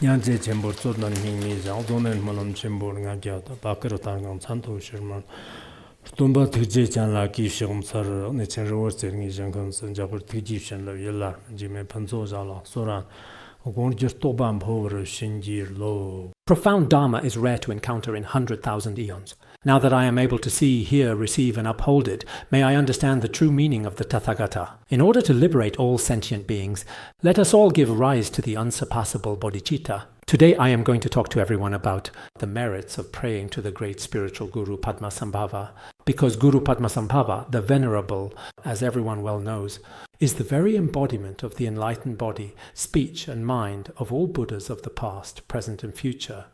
Nyanze Chimphu Tsodan Hingmi Zhang Zonen Manam Chimphu Nga Gyata Bakar Tangang Chanto Shirman Tumba Tuje Chan La Ki Shigum Sar Nechen Ruwa Tsergi Zhangkang San Jabur Tiji Shen La Yillar Jigme Phuntsok Zala Soran Gonjir Toban Power Shinjir Lo. Profound Dharma is rare to encounter in 100,000 eons. Now that I am able to see, hear, receive and uphold it, may I understand the true meaning of the Tathagata. In order to liberate all sentient beings, let us all give rise to the unsurpassable bodhicitta. Today I am going to talk to everyone about the merits of praying to the great spiritual Guru Padmasambhava, because Guru Padmasambhava, the Venerable, as everyone well knows, is the very embodiment of the enlightened body, speech and mind of all Buddhas of the past, present and future,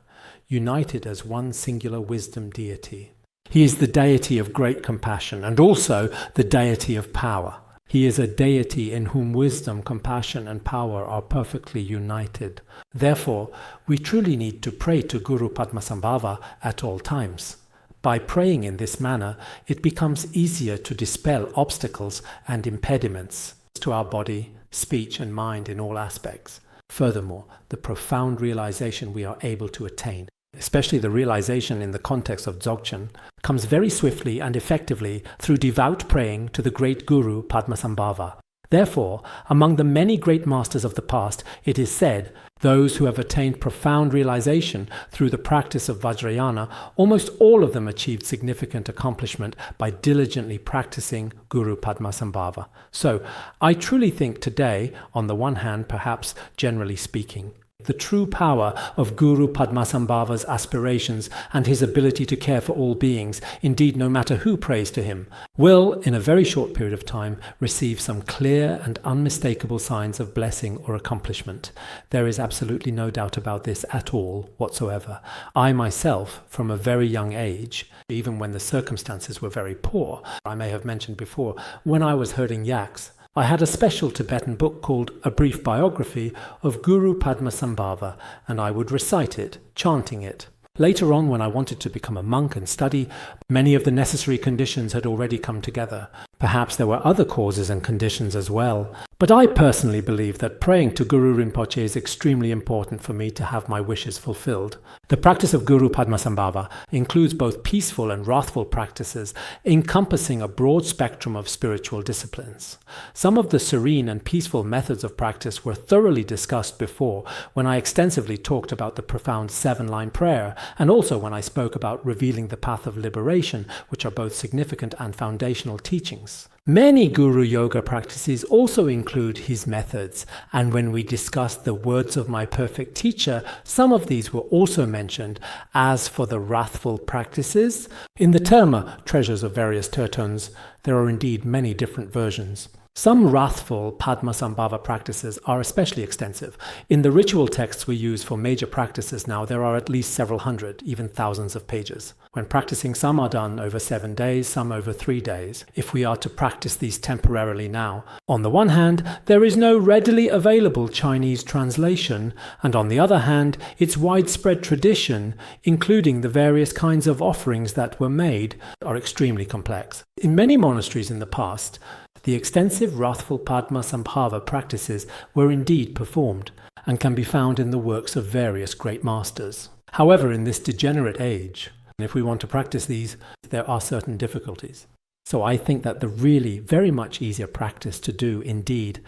united as one singular wisdom deity. He is the deity of great compassion and also the deity of power. He is a deity in whom wisdom, compassion and power are perfectly united. Therefore, we truly need to pray to Guru Padmasambhava at all times. By praying in this manner, it becomes easier to dispel obstacles and impediments to our body, speech and mind in all aspects. Furthermore, the profound realization we are able to attain, especially the realization in the context of Dzogchen, comes very swiftly and effectively through devout praying to the great Guru Padmasambhava. Therefore, among the many great masters of the past, it is said, those who have attained profound realization through the practice of Vajrayana, almost all of them achieved significant accomplishment by diligently practicing Guru Padmasambhava. So, I truly think today, on the one hand, perhaps generally speaking, the true power of Guru Padmasambhava's aspirations and his ability to care for all beings, indeed no matter who prays to him, will, in a very short period of time, receive some clear and unmistakable signs of blessing or accomplishment. There is absolutely no doubt about this at all whatsoever. I myself, from a very young age, even when the circumstances were very poor, I may have mentioned before, when I was herding yaks, I had a special Tibetan book called A Brief Biography of Guru Padmasambhava, and I would recite it, chanting it. Later on, when I wanted to become a monk and study, many of the necessary conditions had already come together. Perhaps there were other causes and conditions as well. But I personally believe that praying to Guru Rinpoche is extremely important for me to have my wishes fulfilled. The practice of Guru Padmasambhava includes both peaceful and wrathful practices, encompassing a broad spectrum of spiritual disciplines. Some of the serene and peaceful methods of practice were thoroughly discussed before when I extensively talked about the profound 7-line prayer, and also when I spoke about revealing the path of liberation, which are both significant and foundational teachings. Many Guru Yoga practices also include his methods, and when we discussed the words of my perfect teacher, some of these were also mentioned. As for the wrathful practices, in the terma, Treasures of Various Tertones, there are indeed many different versions. Some wrathful Padmasambhava practices are especially extensive. In the ritual texts we use for major practices now, there are at least several hundred, even thousands of pages. When practicing, some are done over 7 days, some over 3 days. If we are to practice these temporarily now, on the one hand, there is no readily available Chinese translation, and on the other hand, its widespread tradition, including the various kinds of offerings that were made, are extremely complex. In many monasteries in the past, the extensive wrathful Padmasambhava practices were indeed performed, and can be found in the works of various great masters. However, in this degenerate age, if we want to practice these, there are certain difficulties. So I think that the really very much easier practice to do indeed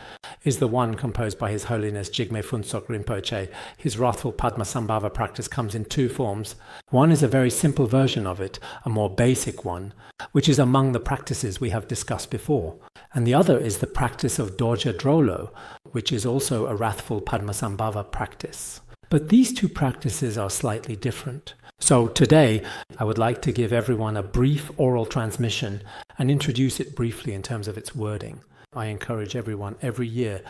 is the one composed by His Holiness Jigme Phuntsok Rinpoche. His wrathful Padmasambhava practice comes in 2 forms. One is a very simple version of it, a more basic one, which is among the practices we have discussed before. And the other is the practice of Dorje Drolo, which is also a wrathful Padmasambhava practice. But these 2 practices are slightly different. So today, I would like to give everyone a brief oral transmission and introduce it briefly in terms of its wording. I encourage everyone every year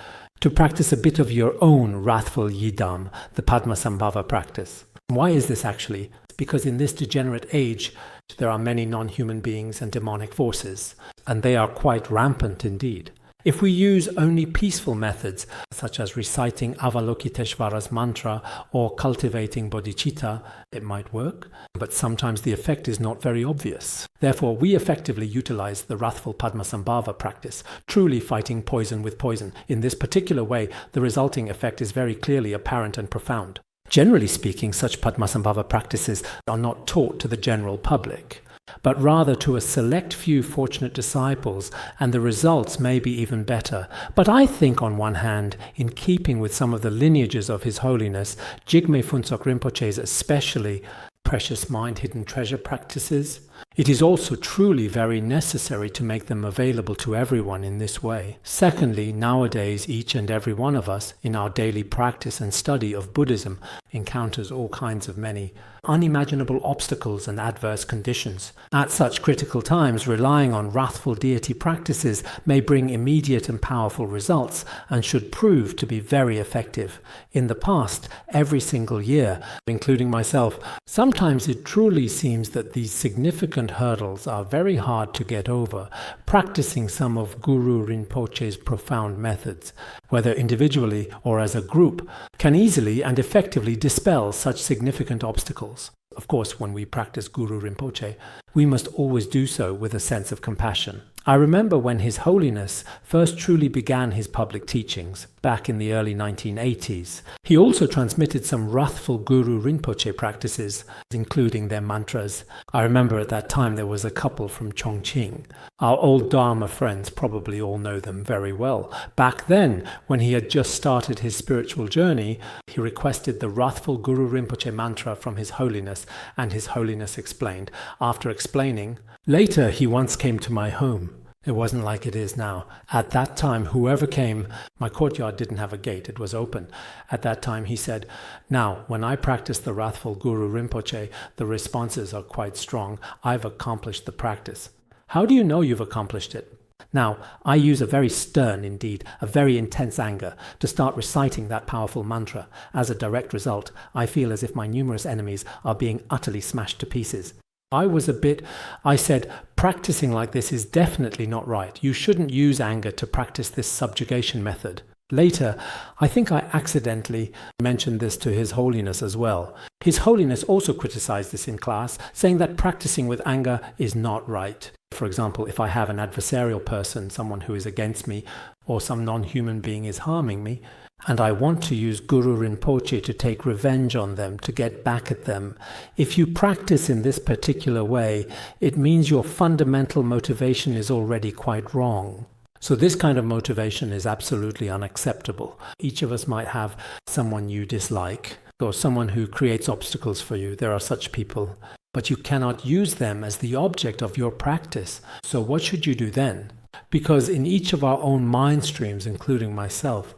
to practice a bit of your own wrathful yidam, the Padmasambhava practice. Why is this actually? Because in this degenerate age, there are many non-human beings and demonic forces, and they are quite rampant indeed. If we use only peaceful methods, such as reciting Avalokiteshvara's mantra or cultivating bodhicitta, it might work, but sometimes the effect is not very obvious. Therefore, we effectively utilize the wrathful Padmasambhava practice, truly fighting poison with poison. In this particular way, the resulting effect is very clearly apparent and profound. Generally speaking, such Padmasambhava practices are not taught to the general public, but rather to a select few fortunate disciples, and the results may be even better. But I think, on one hand, in keeping with some of the lineages of His Holiness, Jigme Phuntsok Rinpoche's especially precious mind hidden treasure practices, it is also truly very necessary to make them available to everyone in this way. Secondly, nowadays each and every one of us in our daily practice and study of Buddhism encounters all kinds of many unimaginable obstacles and adverse conditions. At such critical times, relying on wrathful deity practices may bring immediate and powerful results and should prove to be very effective. In the past, every single year, including myself, sometimes it truly seems that these significant hurdles are very hard to get over. Practicing some of Guru Rinpoche's profound methods, whether individually or as a group, can easily and effectively dispel such significant obstacles. Of course, when we practice Guru Rinpoche, we must always do so with a sense of compassion. I remember when His Holiness first truly began his public teachings, back in the early 1980s. He also transmitted some wrathful Guru Rinpoche practices, including their mantras. I remember at that time there was a couple from Chongqing. Our old Dharma friends probably all know them very well. Back then, when he had just started his spiritual journey, he requested the wrathful Guru Rinpoche mantra from His Holiness, and His Holiness explained. After explaining, later he once came to my home. It wasn't like it is now. At that time, whoever came, my courtyard didn't have a gate, it was open. At that time he said, "Now, when I practice the wrathful Guru Rinpoche, the responses are quite strong. I've accomplished the practice." How do you know you've accomplished it? Now, I use a very stern, indeed, a very intense anger to start reciting that powerful mantra. As a direct result, I feel as if my numerous enemies are being utterly smashed to pieces. I said, practicing like this is definitely not right. You shouldn't use anger to practice this subjugation method. Later, I think I accidentally mentioned this to His Holiness as well. His Holiness also criticized this in class, saying that practicing with anger is not right. For example, if I have an adversarial person, someone who is against me, or some non-human being is harming me, and I want to use Guru Rinpoche to take revenge on them, to get back at them. If you practice in this particular way, it means your fundamental motivation is already quite wrong. So this kind of motivation is absolutely unacceptable. Each of us might have someone you dislike, or someone who creates obstacles for you. There are such people. But you cannot use them as the object of your practice. So what should you do then? Because in each of our own mind streams, including myself,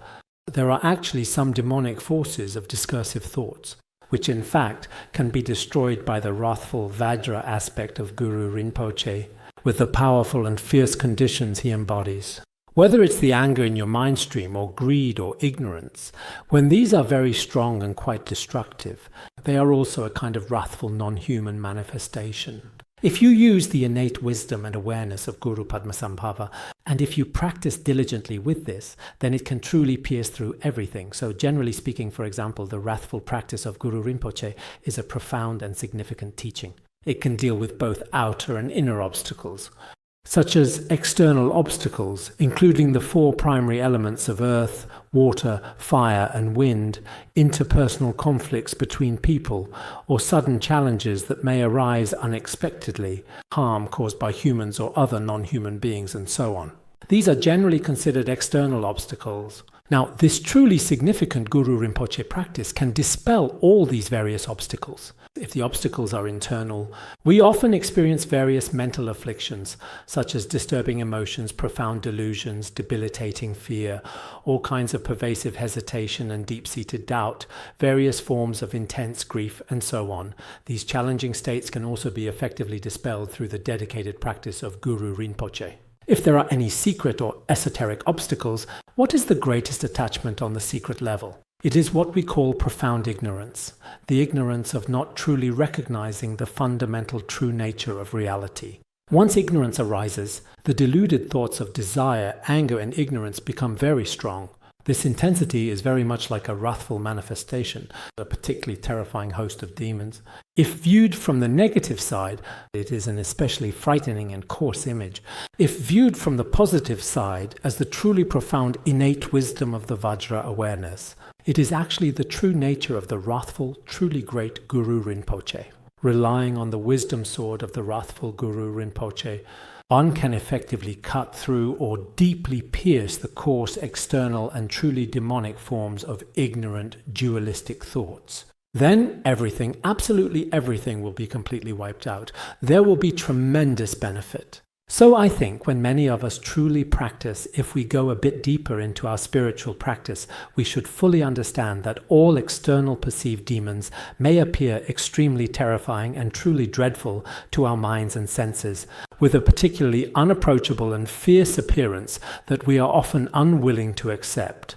there are actually some demonic forces of discursive thoughts, which in fact can be destroyed by the wrathful Vajra aspect of Guru Rinpoche, with the powerful and fierce conditions he embodies. Whether it's the anger in your mind stream, or greed, or ignorance, when these are very strong and quite destructive, they are also a kind of wrathful non-human manifestation. If you use the innate wisdom and awareness of Guru Padmasambhava, and if you practice diligently with this, then it can truly pierce through everything. So generally speaking, for example, the wrathful practice of Guru Rinpoche is a profound and significant teaching. It can deal with both outer and inner obstacles, such as external obstacles, including the four primary elements of earth, water, fire, and wind, interpersonal conflicts between people, or sudden challenges that may arise unexpectedly, harm caused by humans or other non-human beings, and so on. These are generally considered external obstacles. Now, this truly significant Guru Rinpoche practice can dispel all these various obstacles. If the obstacles are internal, we often experience various mental afflictions, such as disturbing emotions, profound delusions, debilitating fear, all kinds of pervasive hesitation and deep-seated doubt, various forms of intense grief, and so on. These challenging states can also be effectively dispelled through the dedicated practice of Guru Rinpoche. If there are any secret or esoteric obstacles, what is the greatest attachment on the secret level? It is what we call profound ignorance, the ignorance of not truly recognizing the fundamental true nature of reality. Once ignorance arises, the deluded thoughts of desire, anger, and ignorance become very strong. This intensity is very much like a wrathful manifestation, a particularly terrifying host of demons. If viewed from the negative side, it is an especially frightening and coarse image. If viewed from the positive side, as the truly profound innate wisdom of the Vajra awareness, It is actually the true nature of the wrathful, truly great Guru Rinpoche. Relying on the wisdom sword of the wrathful Guru Rinpoche, one can effectively cut through or deeply pierce the coarse, external and truly demonic forms of ignorant, dualistic thoughts. Then everything, absolutely everything, will be completely wiped out. There will be tremendous benefit. So I think when many of us truly practice, if we go a bit deeper into our spiritual practice, we should fully understand that all external perceived demons may appear extremely terrifying and truly dreadful to our minds and senses, with a particularly unapproachable and fierce appearance that we are often unwilling to accept.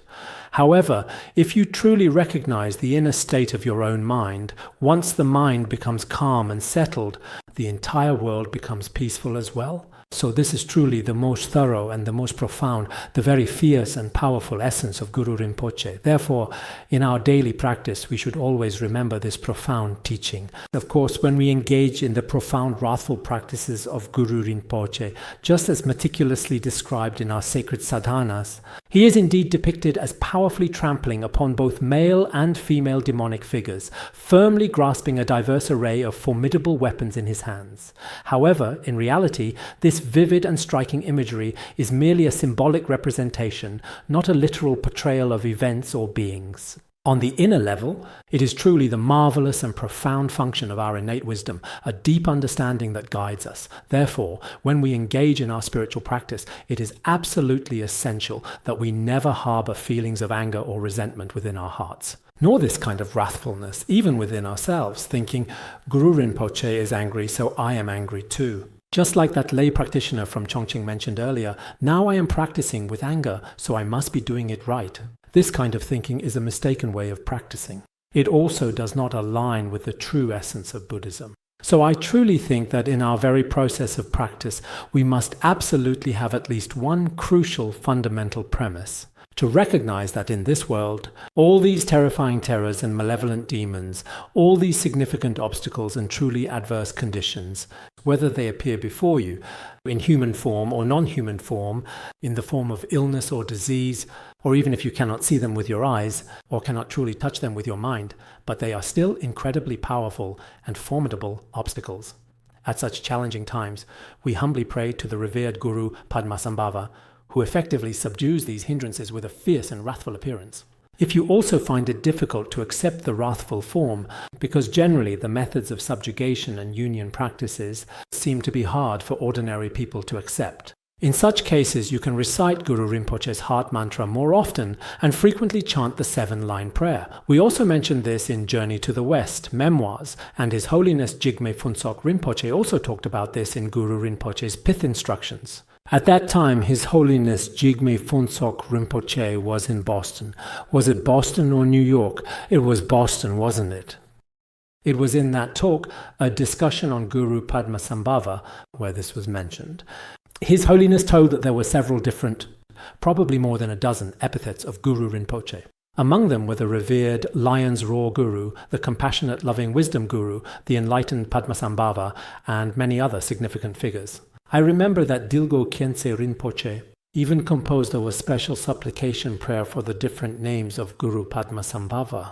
However, if you truly recognize the inner state of your own mind, once the mind becomes calm and settled, the entire world becomes peaceful as well. So this is truly the most thorough and the most profound, the very fierce and powerful essence of Guru Rinpoche. Therefore, in our daily practice, we should always remember this profound teaching. Of course, when we engage in the profound wrathful practices of Guru Rinpoche, just as meticulously described in our sacred sadhanas, he is indeed depicted as powerfully trampling upon both male and female demonic figures, firmly grasping a diverse array of formidable weapons in his hands. However, in reality, this vivid and striking imagery is merely a symbolic representation, not a literal portrayal of events or beings. On the inner level, it is truly the marvelous and profound function of our innate wisdom, a deep understanding that guides us. Therefore, when we engage in our spiritual practice, it is absolutely essential that we never harbor feelings of anger or resentment within our hearts, nor this kind of wrathfulness, even within ourselves, thinking, Guru Rinpoche is angry, so I am angry too. Just like that lay practitioner from Chongqing mentioned earlier, now I am practicing with anger, so I must be doing it right. This kind of thinking is a mistaken way of practicing. It also does not align with the true essence of Buddhism. So I truly think that in our very process of practice, we must absolutely have at least one crucial fundamental premise: to recognize that in this world, all these terrifying terrors and malevolent demons, all these significant obstacles and truly adverse conditions, whether they appear before you in human form or non-human form, in the form of illness or disease, or even if you cannot see them with your eyes or cannot truly touch them with your mind, but they are still incredibly powerful and formidable obstacles. At such challenging times, we humbly pray to the revered Guru Padmasambhava, who effectively subdues these hindrances with a fierce and wrathful appearance. If you also find it difficult to accept the wrathful form, because generally the methods of subjugation and union practices seem to be hard for ordinary people to accept, in such cases you can recite Guru Rinpoche's heart mantra more often and frequently chant the 7-line prayer. We also mentioned this in Journey to the West, Memoirs, and His Holiness Jigme Phuntsok Rinpoche also talked about this in Guru Rinpoche's Pith Instructions. At that time, His Holiness Jigme Phuntsok Rinpoche was in Boston. Was it Boston or New York? It was Boston, wasn't it? It was in that talk, a discussion on Guru Padmasambhava, where this was mentioned. His Holiness told that there were several different, probably more than a dozen, epithets of Guru Rinpoche. Among them were the revered Lion's Roar Guru, the compassionate loving wisdom Guru, the enlightened Padmasambhava, and many other significant figures. I remember that Dilgo Khyentse Rinpoche even composed a special supplication prayer for the different names of Guru Padmasambhava.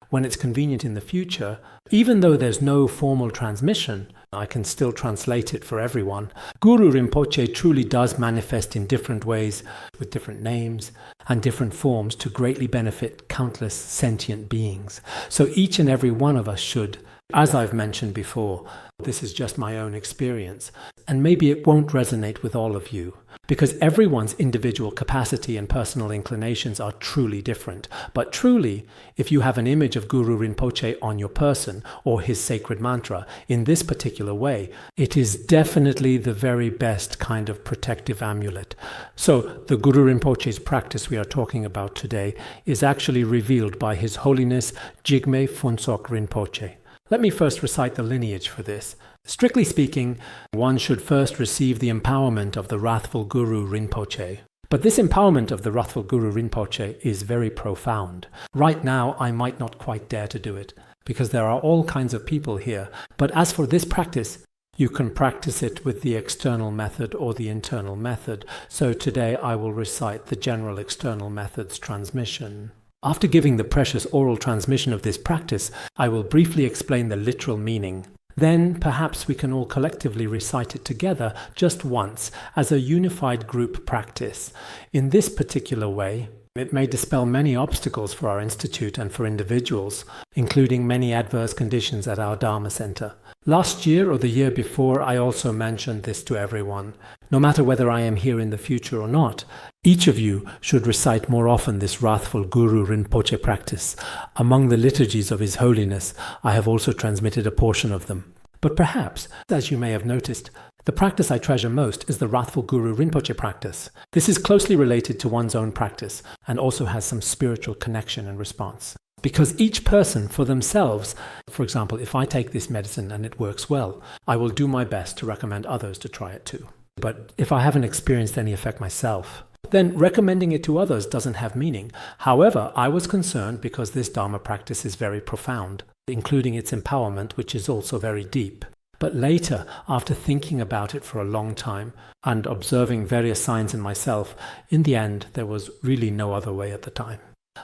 When it's convenient in the future, even though there's no formal transmission, I can still translate it for everyone. Guru Rinpoche truly does manifest in different ways, with different names and different forms to greatly benefit countless sentient beings. So each and every one of us should, as I've mentioned before, this is just my own experience, and maybe it won't resonate with all of you, because everyone's individual capacity and personal inclinations are truly different. But truly, if you have an image of Guru Rinpoche on your person or his sacred mantra in this particular way, it is definitely the very best kind of protective amulet. So the Guru Rinpoche's practice we are talking about today is actually revealed by His Holiness Jigme Phuntsok Rinpoche. Let me first recite the lineage for this. Strictly speaking, one should first receive the empowerment of the Wrathful Guru Rinpoche. But this empowerment of the Wrathful Guru Rinpoche is very profound. Right now, I might not quite dare to do it, because there are all kinds of people here. But as for this practice, you can practice it with the external method or the internal method. So today I will recite the general external method's transmission. After giving the precious oral transmission of this practice, I will briefly explain the literal meaning. Then perhaps we can all collectively recite it together just once as a unified group practice. In this particular way, it may dispel many obstacles for our institute and for individuals, including many adverse conditions at our Dharma center. Last year or the year before, I also mentioned this to everyone. No matter whether I am here in the future or not, each of you should recite more often this wrathful Guru Rinpoche practice. Among the liturgies of His Holiness, I have also transmitted a portion of them. But perhaps, as you may have noticed, the practice I treasure most is the Wrathful Guru Rinpoche practice. This is closely related to one's own practice and also has some spiritual connection and response. Because each person for themselves, for example, if I take this medicine and it works well, I will do my best to recommend others to try it too. But if I haven't experienced any effect myself, then recommending it to others doesn't have meaning. However, I was concerned because this Dharma practice is very profound, including its empowerment, which is also very deep. But later, after thinking about it for a long time and observing various signs in myself, in the end, there was really no other way at the time.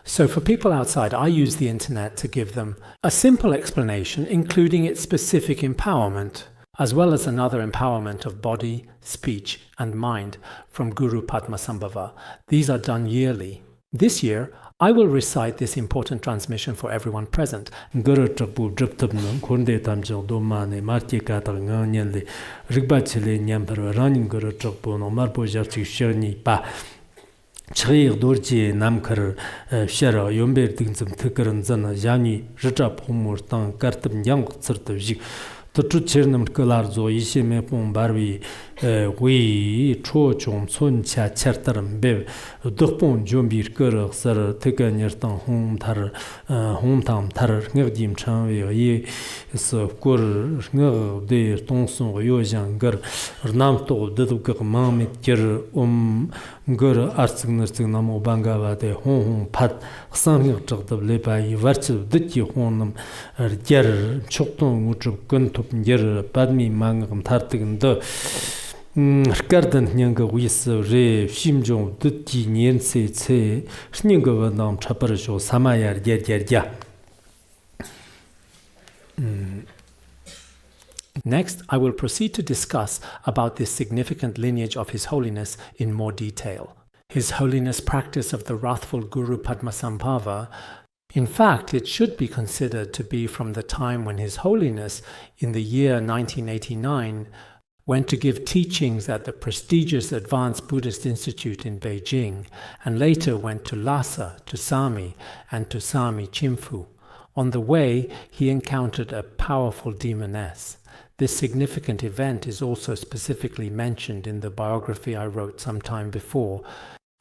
So for people outside, I use the internet to give them a simple explanation, including its specific empowerment, as well as another empowerment of body, speech, and mind from Guru Padmasambhava. These are done yearly. This year, I will recite this important transmission for everyone present. Guru Chakbu Driptabnum, Kunde Tamjil Domane, Marti Katal Nanyali, Rigbachili Nyamper, running Guru Chakbu, no Marpo Jarti Sherni Pa. Chrir Dorji Namkar Shera, Yomber Dingsum Tukaran Zana, Jani, Rajap Humur Tang, Kartam Yang Sertavik. The true Chernum Kolarzo, Ishime Pum Barbi, we, Cho Chom, Sun Cha Chartaram Bev, Dupon Jombir Kurr, Sir, Taken Yertan Home Tar, Hometown Tar, Nerdim Chanvi, Ye, so Kur, Ner, De, Tonson, Yojan, Gur, Namto, Deduk Mamit, Gur, Artsing Namo Bangava, de Home Pat, Samye Chok the Lepa, Virtue, Ditty Honum, Ger, Chokton, Mucho Guntup, Ger, Padmi Mangam Tartig, the Garden Nyanga with Re, Shimjo, Dutti, Niense, Sningo, Nam Chaparasho, Samaya, Yer. Next, I will proceed to discuss about this significant lineage of His Holiness in more detail. His Holiness' practice of the wrathful Guru Padmasambhava, in fact, it should be considered to be from the time when His Holiness, in the year 1989, went to give teachings at the prestigious Advanced Buddhist Institute in Beijing, and later went to Lhasa, to Samye, and to Samye Chimphu. On the way, he encountered a powerful demoness. This significant event is also specifically mentioned in the biography I wrote some time before,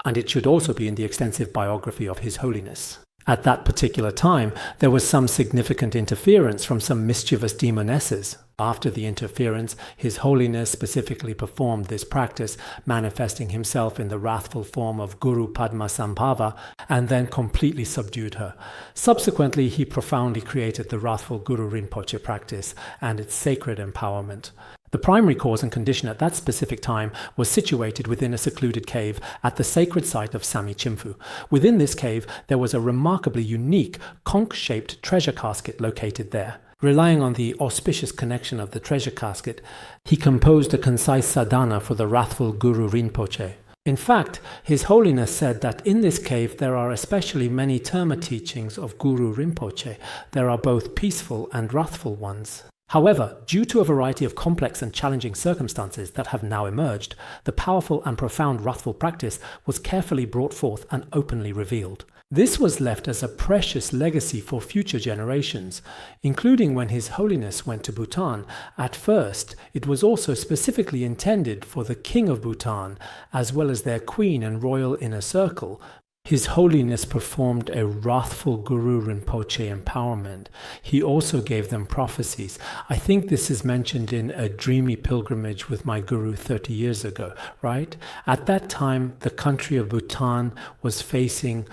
and it should also be in the extensive biography of His Holiness. At that particular time, there was some significant interference from some mischievous demonesses. After the interference, His Holiness specifically performed this practice, manifesting himself in the wrathful form of Guru Padmasambhava, and then completely subdued her. Subsequently, he profoundly created the wrathful Guru Rinpoche practice and its sacred empowerment. The primary cause and condition at that specific time was situated within a secluded cave at the sacred site of Samye Chimphu. Within this cave, there was a remarkably unique, conch-shaped treasure casket located there. Relying on the auspicious connection of the treasure casket, he composed a concise sadhana for the wrathful Guru Rinpoche. In fact, His Holiness said that in this cave there are especially many terma teachings of Guru Rinpoche. There are both peaceful and wrathful ones. However, due to a variety of complex and challenging circumstances that have now emerged, the powerful and profound wrathful practice was carefully brought forth and openly revealed. This was left as a precious legacy for future generations, including when His Holiness went to Bhutan. At first, it was also specifically intended for the King of Bhutan, as well as their Queen and royal inner circle. His Holiness performed a wrathful Guru Rinpoche empowerment. He also gave them prophecies. I think this is mentioned in a dreamy pilgrimage with my Guru 30 years ago, right? At that time, the country of Bhutan was facing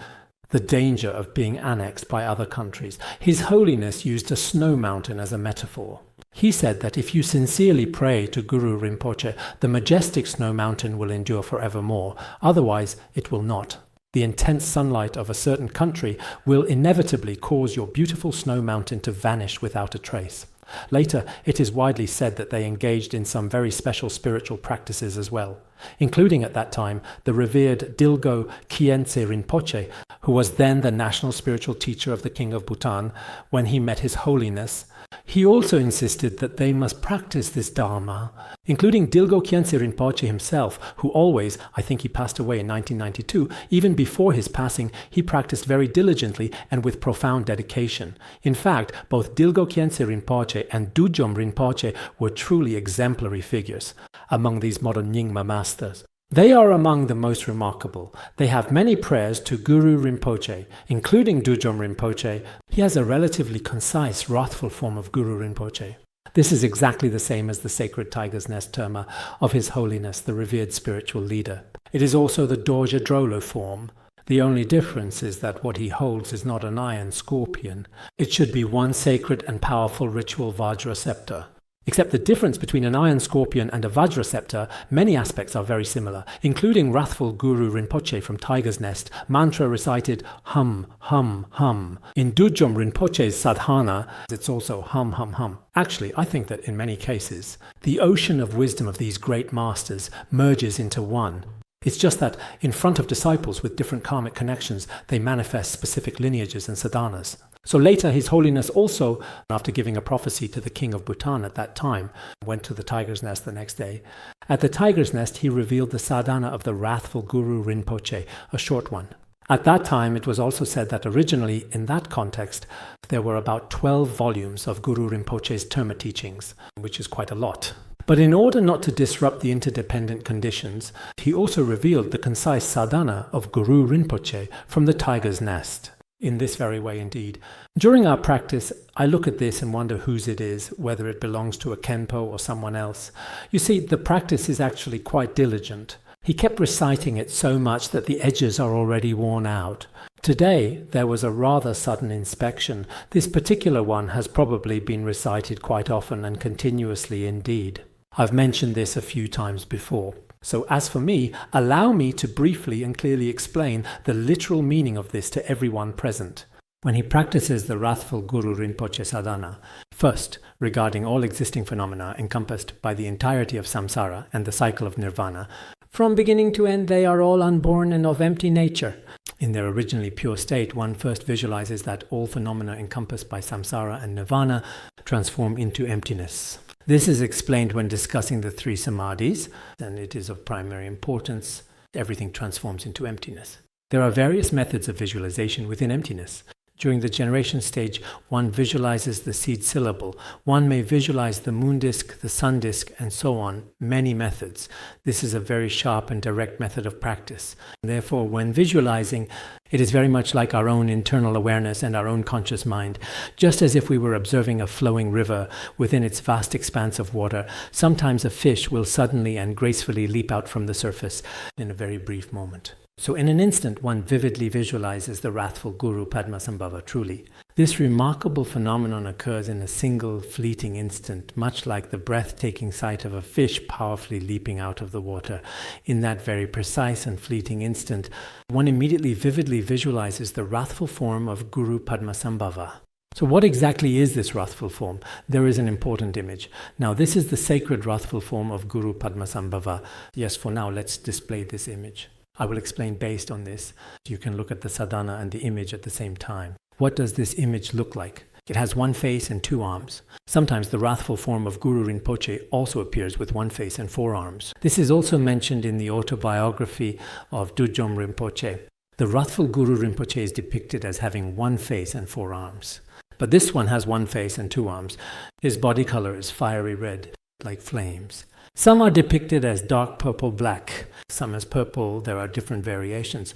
the danger of being annexed by other countries. His Holiness used a snow mountain as a metaphor. He said that if you sincerely pray to Guru Rinpoche, the majestic snow mountain will endure forevermore. Otherwise, it will not. The intense sunlight of a certain country will inevitably cause your beautiful snow mountain to vanish without a trace. Later, it is widely said that they engaged in some very special spiritual practices as well, including at that time the revered Dilgo Khyentse Rinpoche, who was then the national spiritual teacher of the King of Bhutan when he met His Holiness. He also insisted that they must practice this Dharma, including Dilgo Khyentse Rinpoche himself, who always, I think he passed away in 1992, even before his passing, he practiced very diligently and with profound dedication. In fact, both Dilgo Khyentse Rinpoche and Dujom Rinpoche were truly exemplary figures among these modern Nyingma masters. They are among the most remarkable. They have many prayers to Guru Rinpoche, including Dujom Rinpoche. He has a relatively concise, wrathful form of Guru Rinpoche. This is exactly the same as the sacred tiger's nest terma of His Holiness, the revered spiritual leader. It is also the Dorje Drolo form. The only difference is that what he holds is not an iron scorpion. It should be one sacred and powerful ritual Vajra scepter. Except the difference between an iron scorpion and a Vajra scepter, many aspects are very similar, including wrathful Guru Rinpoche from Tiger's Nest, mantra recited hum, hum, hum. In Dujom Rinpoche's sadhana, it's also hum, hum, hum. Actually, I think that in many cases, the ocean of wisdom of these great masters merges into one. It's just that in front of disciples with different karmic connections, they manifest specific lineages and sadhanas. So later, His Holiness also, after giving a prophecy to the King of Bhutan at that time, went to the Tiger's Nest the next day. At the Tiger's Nest, he revealed the sadhana of the wrathful Guru Rinpoche, a short one. At that time, it was also said that originally, in that context, there were about 12 volumes of Guru Rinpoche's terma teachings, which is quite a lot. But in order not to disrupt the interdependent conditions, he also revealed the concise sadhana of Guru Rinpoche from the Tiger's Nest. In this very way indeed. During our practice, I look at this and wonder whose it is, whether it belongs to a Khenpo or someone else. You see, the practice is actually quite diligent. He kept reciting it so much that the edges are already worn out. Today, there was a rather sudden inspection. This particular one has probably been recited quite often and continuously indeed. I've mentioned this a few times before. So as for me, allow me to briefly and clearly explain the literal meaning of this to everyone present. When he practices the wrathful Guru Rinpoche sadhana, first, regarding all existing phenomena encompassed by the entirety of samsara and the cycle of nirvana, from beginning to end they are all unborn and of empty nature. In their originally pure state, one first visualizes that all phenomena encompassed by samsara and nirvana transform into emptiness. This is explained when discussing the three samadhis, and it is of primary importance. Everything transforms into emptiness. There are various methods of visualization within emptiness. During the generation stage, one visualizes the seed syllable. One may visualize the moon disk, the sun disk, and so on. Many methods. This is a very sharp and direct method of practice. Therefore, when visualizing, it is very much like our own internal awareness and our own conscious mind. Just as if we were observing a flowing river within its vast expanse of water, sometimes a fish will suddenly and gracefully leap out from the surface in a very brief moment. So in an instant, one vividly visualizes the wrathful Guru Padmasambhava truly. This remarkable phenomenon occurs in a single fleeting instant, much like the breathtaking sight of a fish powerfully leaping out of the water. In that very precise and fleeting instant, one immediately vividly visualizes the wrathful form of Guru Padmasambhava. So what exactly is this wrathful form? There is an important image. Now this is the sacred wrathful form of Guru Padmasambhava. Yes, for now, let's display this image. I will explain based on this. You can look at the sadhana and the image at the same time. What does this image look like? It has one face and two arms. Sometimes the wrathful form of Guru Rinpoche also appears with one face and four arms. This is also mentioned in the autobiography of Dujom Rinpoche. The wrathful Guru Rinpoche is depicted as having one face and four arms. But this one has one face and two arms. His body color is fiery red, like flames. Some are depicted as dark purple-black, some as purple. There are different variations,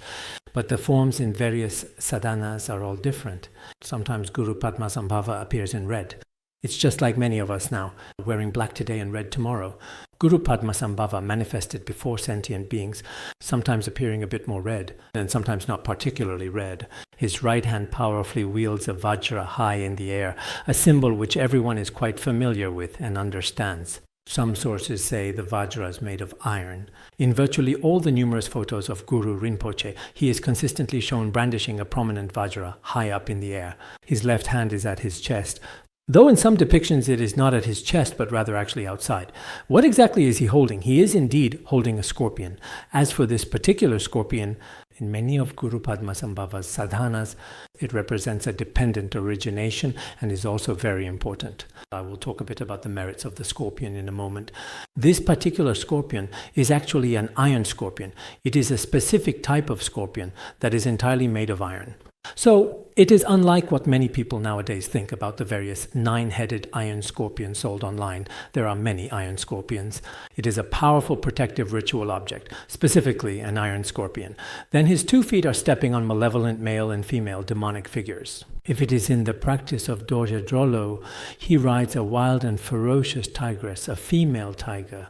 but the forms in various sadhanas are all different. Sometimes Guru Padmasambhava appears in red. It's just like many of us now, wearing black today and red tomorrow. Guru Padmasambhava manifested before sentient beings, sometimes appearing a bit more red, and sometimes not particularly red. His right hand powerfully wields a vajra high in the air, a symbol which everyone is quite familiar with and understands. Some sources say the Vajra is made of iron. In virtually all the numerous photos of Guru Rinpoche, he is consistently shown brandishing a prominent Vajra high up in the air. His left hand is at his chest, though in some depictions it is not at his chest but rather actually outside. What exactly is he holding? He is indeed holding a scorpion. As for this particular scorpion, in many of Guru Padmasambhava's sadhanas, it represents a dependent origination and is also very important. I will talk a bit about the merits of the scorpion in a moment. This particular scorpion is actually an iron scorpion. It is a specific type of scorpion that is entirely made of iron. So it is unlike what many people nowadays think about the various 9-headed iron scorpions sold online. There are many iron scorpions. It is a powerful protective ritual object, specifically an iron scorpion. Then his 2 feet are stepping on malevolent male and female demonic figures. If it is in the practice of Dorje Drolo, he rides a wild and ferocious tigress, a female tiger.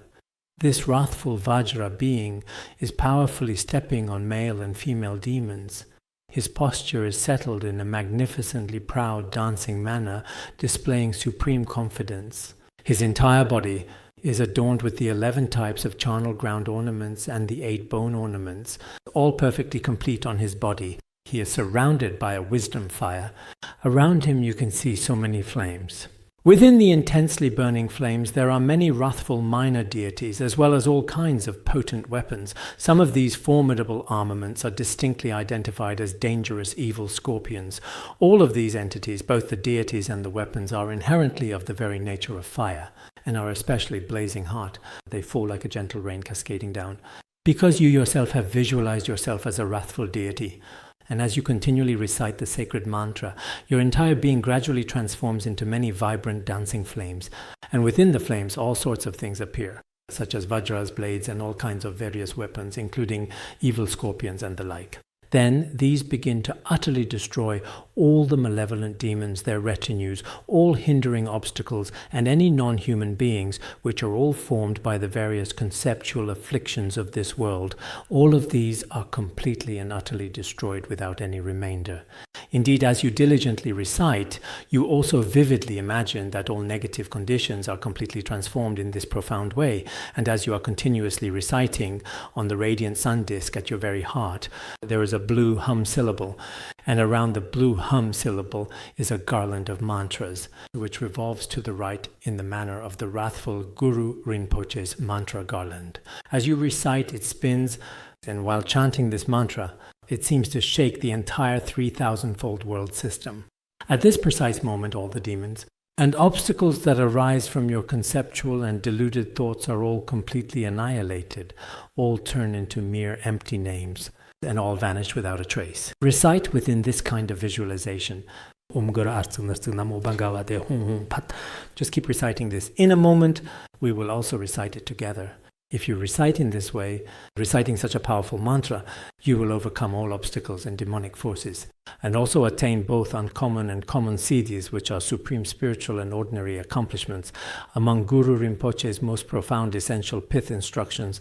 This wrathful Vajra being is powerfully stepping on male and female demons. His posture is settled in a magnificently proud dancing manner, displaying supreme confidence. His entire body is adorned with the 11 types of charnel ground ornaments and the 8 bone ornaments, all perfectly complete on his body. He is surrounded by a wisdom fire. Around him you can see so many flames. Within the intensely burning flames, there are many wrathful minor deities, as well as all kinds of potent weapons. Some of these formidable armaments are distinctly identified as dangerous evil scorpions. All of these entities, both the deities and the weapons, are inherently of the very nature of fire, and are especially blazing hot. They fall like a gentle rain cascading down. Because you yourself have visualized yourself as a wrathful deity, and as you continually recite the sacred mantra, your entire being gradually transforms into many vibrant dancing flames. And within the flames, all sorts of things appear, such as vajras, blades, and all kinds of various weapons, including evil scorpions and the like. Then these begin to utterly destroy all the malevolent demons, their retinues, all hindering obstacles, and any non-human beings, which are all formed by the various conceptual afflictions of this world. All of these are completely and utterly destroyed without any remainder. Indeed, as you diligently recite, you also vividly imagine that all negative conditions are completely transformed in this profound way, and as you are continuously reciting, on the radiant sun disk at your very heart, there is a blue hum syllable, and around the blue hum syllable is a garland of mantras, which revolves to the right in the manner of the wrathful Guru Rinpoche's mantra garland. As you recite, it spins, and while chanting this mantra, it seems to shake the entire 3,000-fold world system. At this precise moment, all the demons and obstacles that arise from your conceptual and deluded thoughts are all completely annihilated, all turn into mere empty names, and all vanish without a trace. Recite within this kind of visualization. Just keep reciting this. In a moment, we will also recite it together. If you recite in this way, reciting such a powerful mantra, you will overcome all obstacles and demonic forces, and also attain both uncommon and common siddhis, which are supreme spiritual and ordinary accomplishments. Among Guru Rinpoche's most profound essential pith instructions,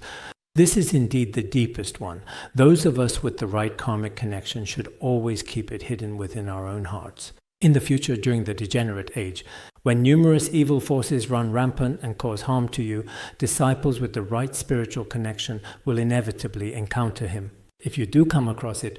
this is indeed the deepest one. Those of us with the right karmic connection should always keep it hidden within our own hearts. In the future, during the degenerate age, when numerous evil forces run rampant and cause harm to you, disciples with the right spiritual connection will inevitably encounter him. If you do come across it,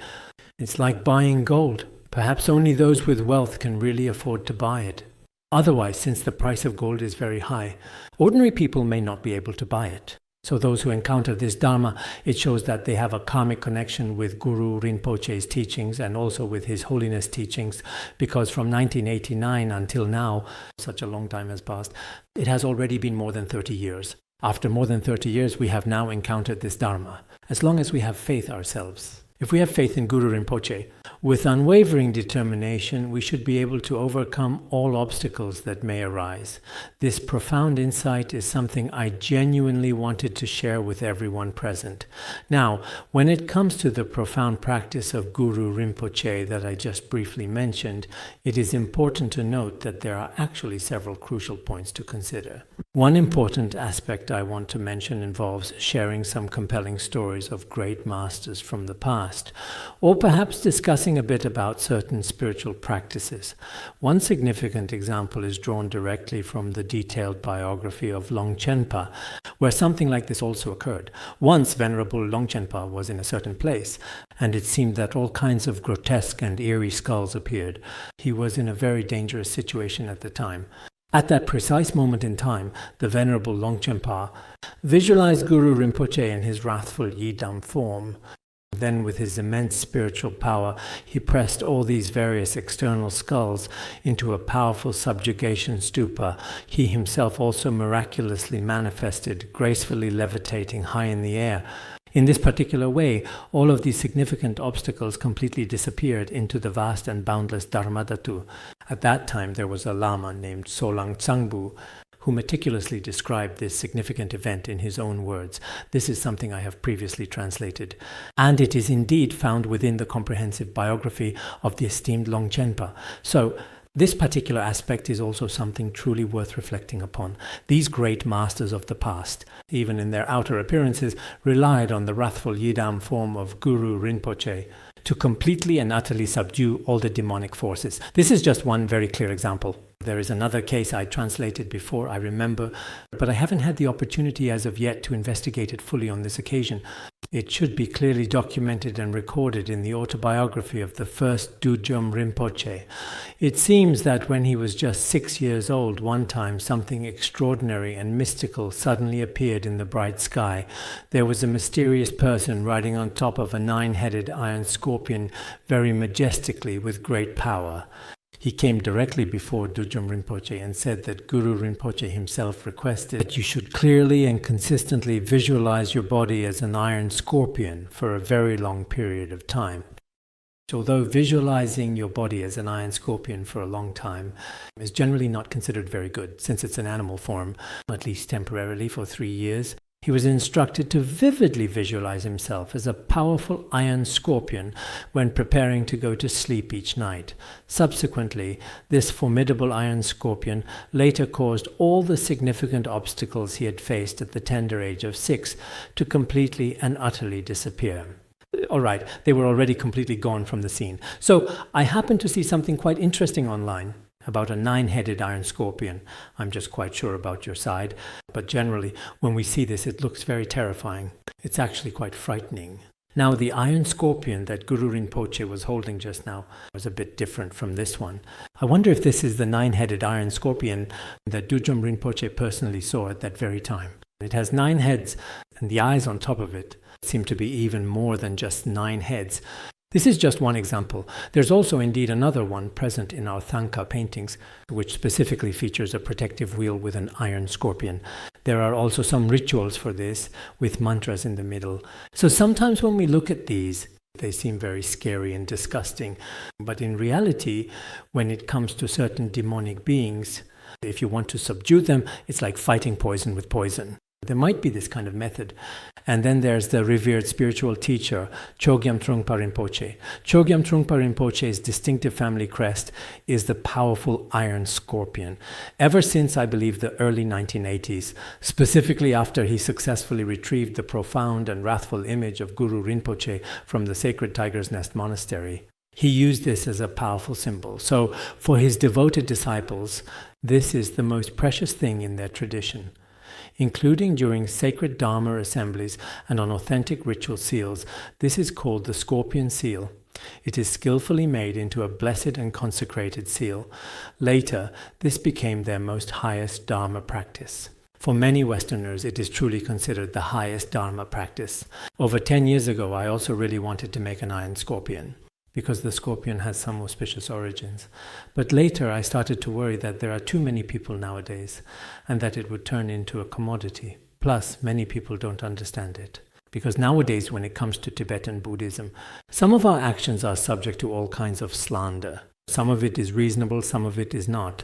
it's like buying gold. Perhaps only those with wealth can really afford to buy it. Otherwise, since the price of gold is very high, ordinary people may not be able to buy it. So those who encounter this Dharma, it shows that they have a karmic connection with Guru Rinpoche's teachings and also with His Holiness teachings, because from 1989 until now, such a long time has passed, it has already been more than 30 years. After more than 30 years, we have now encountered this Dharma, as long as we have faith ourselves. If we have faith in Guru Rinpoche, with unwavering determination, we should be able to overcome all obstacles that may arise. This profound insight is something I genuinely wanted to share with everyone present. Now, when it comes to the profound practice of Guru Rinpoche that I just briefly mentioned, it is important to note that there are actually several crucial points to consider. One important aspect I want to mention involves sharing some compelling stories of great masters from the past, or perhaps discussing a bit about certain spiritual practices. One significant example is drawn directly from the detailed biography of Longchenpa, where something like this also occurred. Once Venerable Longchenpa was in a certain place, and it seemed that all kinds of grotesque and eerie skulls appeared. He was in a very dangerous situation at the time. At that precise moment in time, the Venerable Longchenpa visualized Guru Rinpoche in his wrathful Yidam form. Then, with his immense spiritual power, he pressed all these various external skulls into a powerful subjugation stupa. He himself also miraculously manifested, gracefully levitating high in the air. In this particular way, all of these significant obstacles completely disappeared into the vast and boundless Dharmadhatu. At that time, there was a Lama named Solang Tsangbu who meticulously described this significant event in his own words. This is something I have previously translated. And it is indeed found within the comprehensive biography of the esteemed Longchenpa. So, this particular aspect is also something truly worth reflecting upon. These great masters of the past, even in their outer appearances, relied on the wrathful Yidam form of Guru Rinpoche to completely and utterly subdue all the demonic forces. This is just one very clear example. There is another case I translated before, I remember, but I haven't had the opportunity as of yet to investigate it fully on this occasion. It should be clearly documented and recorded in the autobiography of the first Dujom Rinpoche. It seems that when he was just 6 years old, one time something extraordinary and mystical suddenly appeared in the bright sky. There was a mysterious person riding on top of a 9-headed iron scorpion very majestically with great power. He came directly before Dujom Rinpoche and said that Guru Rinpoche himself requested that you should clearly and consistently visualize your body as an iron scorpion for a very long period of time. Although visualizing your body as an iron scorpion for a long time is generally not considered very good, since it's an animal form, at least temporarily for 3 years, he was instructed to vividly visualize himself as a powerful iron scorpion when preparing to go to sleep each night. Subsequently, this formidable iron scorpion later caused all the significant obstacles he had faced at the tender age of 6 to completely and utterly disappear. All right, they were already completely gone from the scene. So I happened to see something quite interesting online about a 9-headed iron scorpion. I'm just quite sure about your side. But generally, when we see this, it looks very terrifying. It's actually quite frightening. Now, the iron scorpion that Guru Rinpoche was holding just now was a bit different from this one. I wonder if this is the 9-headed iron scorpion that Dujom Rinpoche personally saw at that very time. It has 9 heads, and the eyes on top of it seem to be even more than just 9 heads. This is just one example. There's also indeed another one present in our Thangka paintings, which specifically features a protective wheel with an iron scorpion. There are also some rituals for this, with mantras in the middle. So sometimes when we look at these, they seem very scary and disgusting. But in reality, when it comes to certain demonic beings, if you want to subdue them, it's like fighting poison with poison. There might be this kind of method. And then there's the revered spiritual teacher, Chogyam Trungpa Rinpoche. Chogyam Trungpa Rinpoche's distinctive family crest is the powerful iron scorpion. Ever since, I believe, the early 1980s, specifically after he successfully retrieved the profound and wrathful image of Guru Rinpoche from the sacred Tiger's Nest Monastery, he used this as a powerful symbol. So for his devoted disciples, this is the most precious thing in their tradition. Including during sacred Dharma assemblies and on authentic ritual seals, this is called the scorpion seal. It is skillfully made into a blessed and consecrated seal. Later, this became their most highest Dharma practice. For many Westerners, it is truly considered the highest Dharma practice. Over 10 years ago, I also really wanted to make an iron scorpion, because the scorpion has some auspicious origins. But later I started to worry that there are too many people nowadays, and that it would turn into a commodity. Plus, many people don't understand it. Because nowadays, when it comes to Tibetan Buddhism, some of our actions are subject to all kinds of slander. Some of it is reasonable, some of it is not.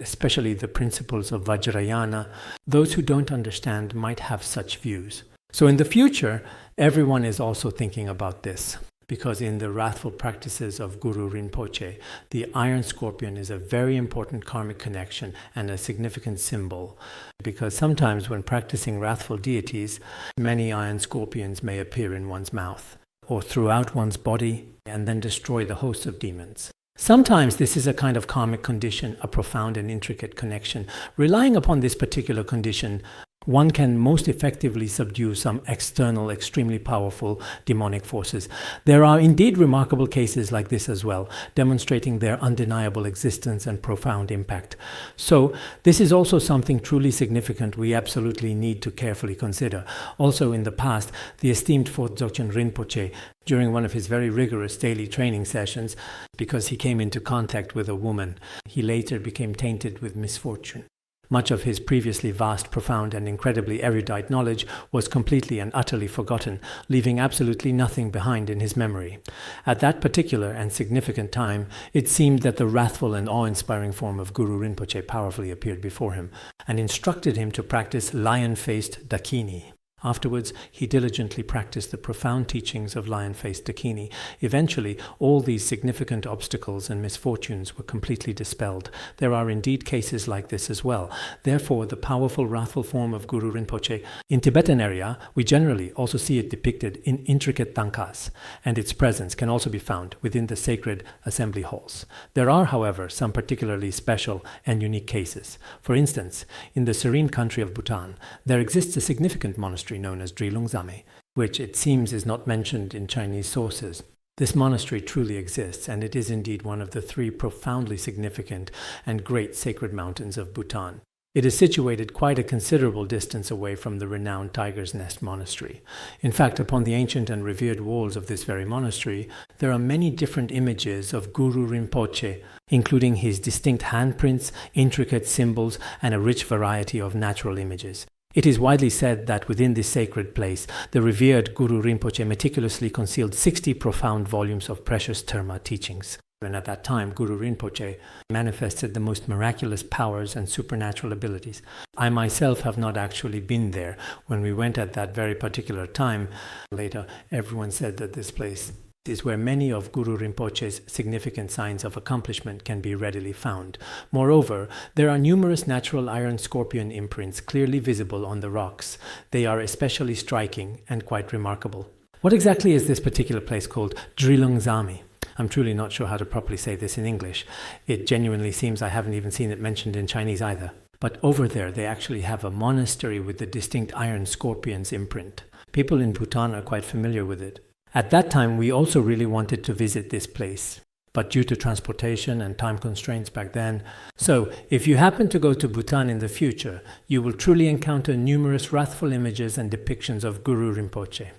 Especially the principles of Vajrayana. Those who don't understand might have such views. So in the future, everyone is also thinking about this, because in the wrathful practices of Guru Rinpoche, the iron scorpion is a very important karmic connection and a significant symbol. Because sometimes when practicing wrathful deities, many iron scorpions may appear in one's mouth or throughout one's body and then destroy the host of demons. Sometimes this is a kind of karmic condition, a profound and intricate connection. Relying upon this particular condition, one can most effectively subdue some external, extremely powerful demonic forces. There are indeed remarkable cases like this as well, demonstrating their undeniable existence and profound impact. So, this is also something truly significant we absolutely need to carefully consider. Also in the past, the esteemed 4th Dzogchen Rinpoche, during one of his very rigorous daily training sessions, because he came into contact with a woman, he later became tainted with misfortune. Much of his previously vast, profound, and incredibly erudite knowledge was completely and utterly forgotten, leaving absolutely nothing behind in his memory. At that particular and significant time, it seemed that the wrathful and awe-inspiring form of Guru Rinpoche powerfully appeared before him and instructed him to practice lion-faced dakini. Afterwards, he diligently practiced the profound teachings of lion-faced dakini. Eventually, all these significant obstacles and misfortunes were completely dispelled. There are indeed cases like this as well. Therefore, the powerful, wrathful form of Guru Rinpoche, in Tibetan area, we generally also see it depicted in intricate tankas, and its presence can also be found within the sacred assembly halls. There are, however, some particularly special and unique cases. For instance, in the serene country of Bhutan, there exists a significant monastery known as Drilungzame, which it seems is not mentioned in Chinese sources. This monastery truly exists, and it is indeed one of the 3 profoundly significant and great sacred mountains of Bhutan. It is situated quite a considerable distance away from the renowned Tiger's Nest Monastery. In fact, upon the ancient and revered walls of this very monastery, there are many different images of Guru Rinpoche, including his distinct handprints, intricate symbols, and a rich variety of natural images. It is widely said that within this sacred place, the revered Guru Rinpoche meticulously concealed 60 profound volumes of precious Dharma teachings. And at that time, Guru Rinpoche manifested the most miraculous powers and supernatural abilities. I myself have not actually been there. When we went at that very particular time, later everyone said that this place is where many of Guru Rinpoche's significant signs of accomplishment can be readily found. Moreover, there are numerous natural iron scorpion imprints clearly visible on the rocks. They are especially striking and quite remarkable. What exactly is this particular place called Drilungzame? I'm truly not sure how to properly say this in English. It genuinely seems I haven't even seen it mentioned in Chinese either. But over there, they actually have a monastery with the distinct iron scorpion's imprint. People in Bhutan are quite familiar with it. At that time, we also really wanted to visit this place, but due to transportation and time constraints back then. So, if you happen to go to Bhutan in the future, you will truly encounter numerous wrathful images and depictions of Guru Rinpoche.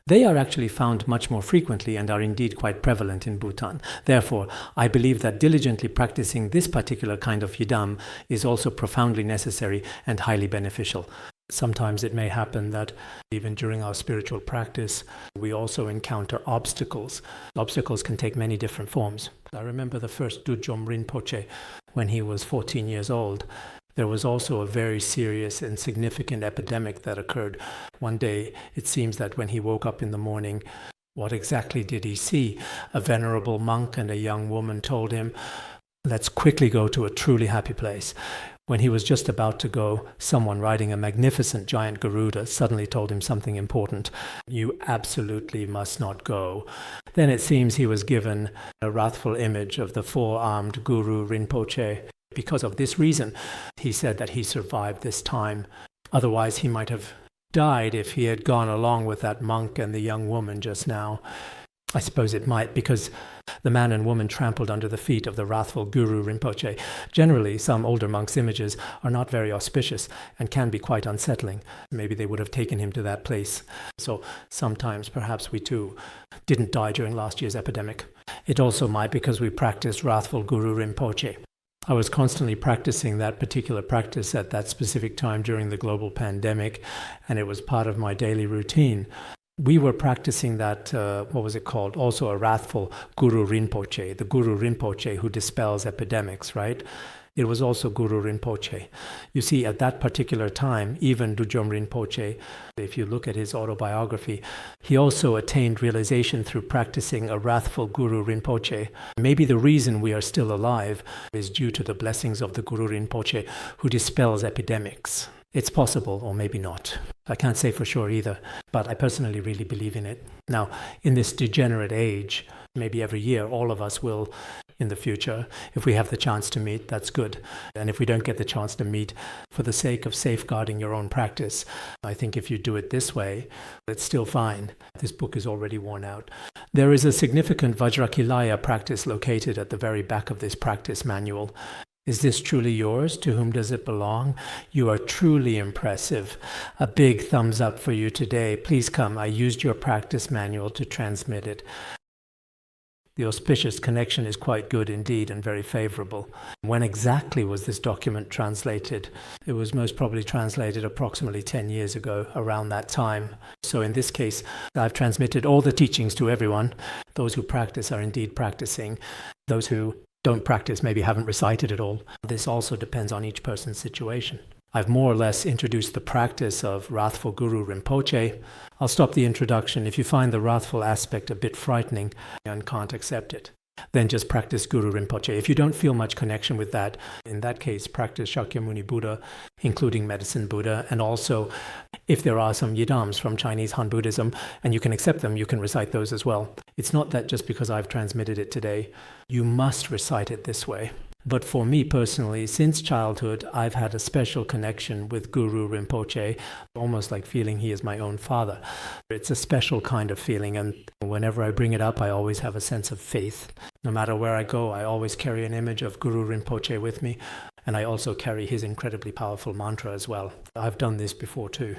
They are actually found much more frequently and are indeed quite prevalent in Bhutan. Therefore, I believe that diligently practicing this particular kind of yidam is also profoundly necessary and highly beneficial. Sometimes it may happen that even during our spiritual practice, we also encounter obstacles. Obstacles can take many different forms. I remember the first Dudjom Rinpoche when he was 14 years old. There was also a very serious and significant epidemic that occurred. One day, it seems that when he woke up in the morning, what exactly did he see? A venerable monk and a young woman told him, "Let's quickly go to a truly happy place." When he was just about to go, someone riding a magnificent giant Garuda suddenly told him something important. "You absolutely must not go." Then it seems he was given a wrathful image of the 4-armed Guru Rinpoche. Because of this reason, he said that he survived this time. Otherwise, he might have died if he had gone along with that monk and the young woman just now. I suppose it might, because the man and woman trampled under the feet of the wrathful Guru Rinpoche. Generally, some older monks' images are not very auspicious and can be quite unsettling. Maybe they would have taken him to that place. So sometimes, perhaps we too didn't die during last year's epidemic. It also might because we practiced wrathful Guru Rinpoche. I was constantly practicing that particular practice at that specific time during the global pandemic, and it was part of my daily routine. We were practicing that, also a wrathful Guru Rinpoche, the Guru Rinpoche who dispels epidemics, right? it was also Guru Rinpoche. You see, at that particular time, even Dudjom Rinpoche, if you look at his autobiography, he also attained realization through practicing a wrathful Guru Rinpoche. Maybe the reason we are still alive is due to the blessings of the Guru Rinpoche, who dispels epidemics. It's possible, or maybe not. I can't say for sure either, but I personally really believe in it. Now, in this degenerate age, maybe every year, all of us will, in the future, if we have the chance to meet, that's good. And if we don't get the chance to meet, for the sake of safeguarding your own practice, I think if you do it this way, it's still fine. This book is already worn out. There is a significant Vajrakilaya practice located at the very back of this practice manual. Is this truly yours? To whom does it belong? You are truly impressive. A big thumbs up for you today. Please come. I used your practice manual to transmit it. The auspicious connection is quite good indeed and very favorable. When exactly was this document translated? It was most probably translated approximately 10 years ago, around that time. So in this case, I've transmitted all the teachings to everyone. Those who practice are indeed practicing. Those who don't practice maybe haven't recited it all. This also depends on each person's situation. I've more or less introduced the practice of Wrathful Guru Rinpoche. I'll stop the introduction. If you find the wrathful aspect a bit frightening and can't accept it, then just practice Guru Rinpoche. If you don't feel much connection with that, in that case, practice Shakyamuni Buddha, including Medicine Buddha, and also if there are some yidams from Chinese Han Buddhism, and you can accept them, you can recite those as well. It's not that just because I've transmitted it today, you must recite it this way. But for me personally, since childhood, I've had a special connection with Guru Rinpoche, almost like feeling he is my own father. It's a special kind of feeling, and whenever I bring it up, I always have a sense of faith. No matter where I go, I always carry an image of Guru Rinpoche with me, and I also carry his incredibly powerful mantra as well. I've done this before too.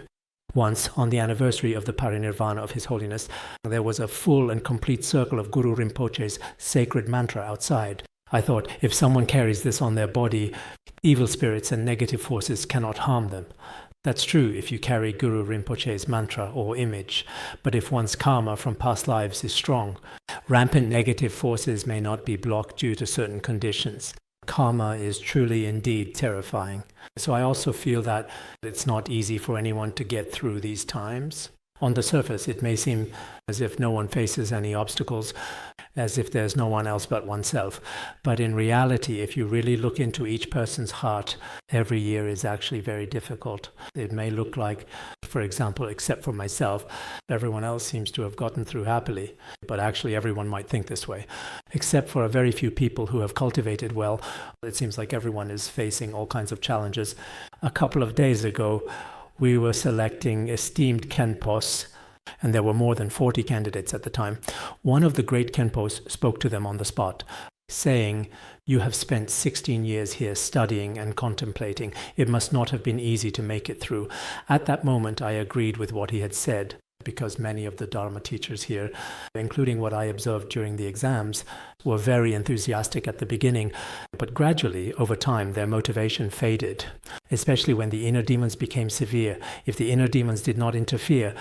Once, on the anniversary of the parinirvana of His Holiness, there was a full and complete circle of Guru Rinpoche's sacred mantra outside. I thought, if someone carries this on their body, evil spirits and negative forces cannot harm them. That's true if you carry Guru Rinpoche's mantra or image, but if one's karma from past lives is strong, rampant negative forces may not be blocked due to certain conditions. Karma is truly indeed terrifying. So I also feel that it's not easy for anyone to get through these times. On the surface, it may seem as if no one faces any obstacles, as if there's no one else but oneself. But in reality, if you really look into each person's heart, every year is actually very difficult. It may look like, for example, except for myself, everyone else seems to have gotten through happily. But actually, everyone might think this way. Except for a very few people who have cultivated well, it seems like everyone is facing all kinds of challenges. A couple of days ago, we were selecting esteemed Khenpos, and there were more than 40 candidates at the time. One of the great Khenpos spoke to them on the spot, saying, "You have spent 16 years here studying and contemplating. It must not have been easy to make it through." At that moment, I agreed with what he had said, because many of the Dharma teachers here, including what I observed during the exams, were very enthusiastic at the beginning, but gradually, over time, their motivation faded, especially when the inner demons became severe. If the inner demons did not interfere,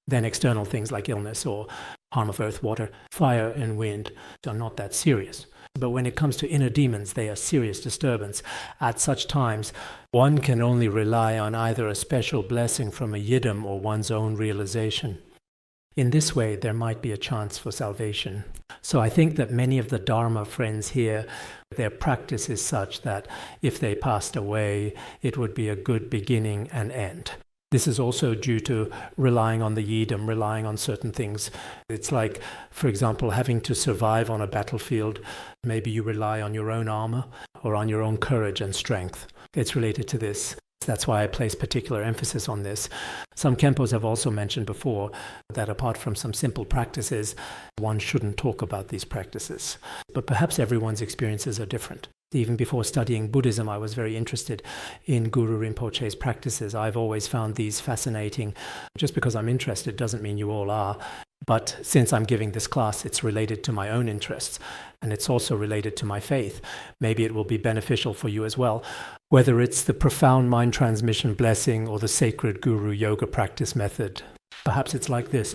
then external things like illness or harm of earth, water, fire, and wind are not that serious. But when it comes to inner demons, they are serious disturbance. At such times, one can only rely on either a special blessing from a yidam or one's own realization. In this way, there might be a chance for salvation. So I think that many of the Dharma friends here, their practice is such that if they passed away, it would be a good beginning and end. This is also due to relying on the yidam, relying on certain things. It's like, for example, having to survive on a battlefield. Maybe you rely on your own armor or on your own courage and strength. It's related to this. That's why I place particular emphasis on this. Some Khenpos have also mentioned before that apart from some simple practices, one shouldn't talk about these practices. But perhaps everyone's experiences are different. Even before studying Buddhism, I was very interested in Guru Rinpoche's practices. I've always found these fascinating. Just because I'm interested doesn't mean you all are. But since I'm giving this class, it's related to my own interests, and it's also related to my faith. Maybe it will be beneficial for you as well, whether it's the profound mind transmission blessing or the sacred Guru yoga practice method. Perhaps it's like this.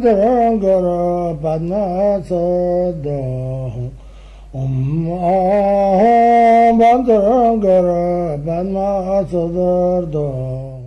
Bandhara Padmasambhava Bandhara Padmasambhava